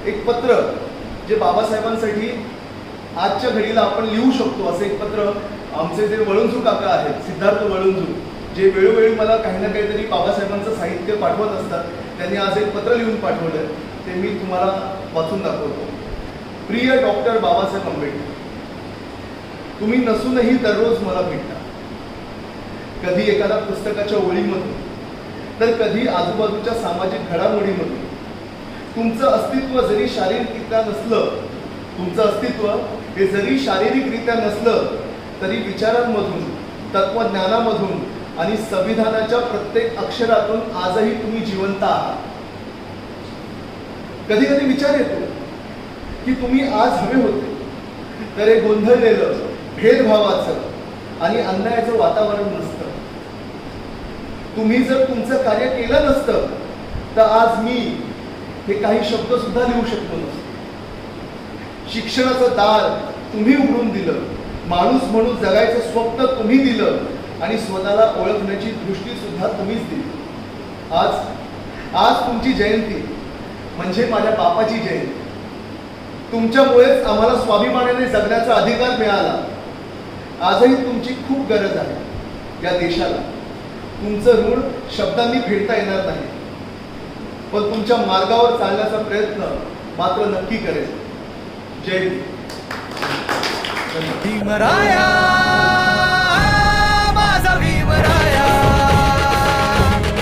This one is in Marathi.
एक पत्र जे बाबासाहेबांसाठी आजच्या घडीला आपण लिहू शकतो असं एक पत्र आमचे जे वळुंजू काका आहेत, सिद्धार्थ वळुंजू, जे वेळोवेळी मला काही ना काहीतरी बाबासाहेबांचं साहित्य पाठवत असतात, त्यांनी आज एक पत्र लिहून पाठवलं, ते मी तुम्हाला वाचून दाखवतो. प्रिय डॉक्टर बाबासाहेब आंबेडकर, तुम्ही नसूनही दररोज मला भेटता. कधी एखाद्या पुस्तकाच्या ओळीमधून, तर कधी आजूबाजूच्या सामाजिक घडामोडीमधून. तुमचं अस्तित्व जरी शारीरिकरित्या नसलं, तुमचं अस्तित्व हे जरी शारीरिकरित्या नसलं तरी विचारांमधून, तत्वज्ञानामधून आणि संविधानाच्या प्रत्येक अक्षरातून आजही तुम्ही जिवंत आहात. कधी कधी विचार येतो की तुम्ही आज हवे होते तर हे गोंधळलेलं, भेदभावाचं आणि अन्यायाचं वातावरण नसतं. तुम्ही जर तुमचं कार्य केलं नसतं तर आज मी हे काही शब्द सुद्धा लिहू शकलो नसतो. शिक्षणाचं दार तुम्ही उघडून दिलं, माणूस म्हणून जगायचं स्वप्न तुम्ही दिलं आणि स्वतःला ओळखण्याची दृष्टी सुद्धा तुम्हीच दिली. आज तुमची जयंती म्हणजे माझ्या बापाची जयंती. तुमच्यामुळेच आम्हाला स्वाभिमानाने जगण्याचा अधिकार मिळाला. आजही तुमची खूप गरज आहे या देशाला. तुमचं ऋण शब्दांनी फेडता येणार नाही, पण तुमच्या मार्गावर चालण्याचा प्रयत्न मात्र नक्की करेल. जय भीम. भीमराया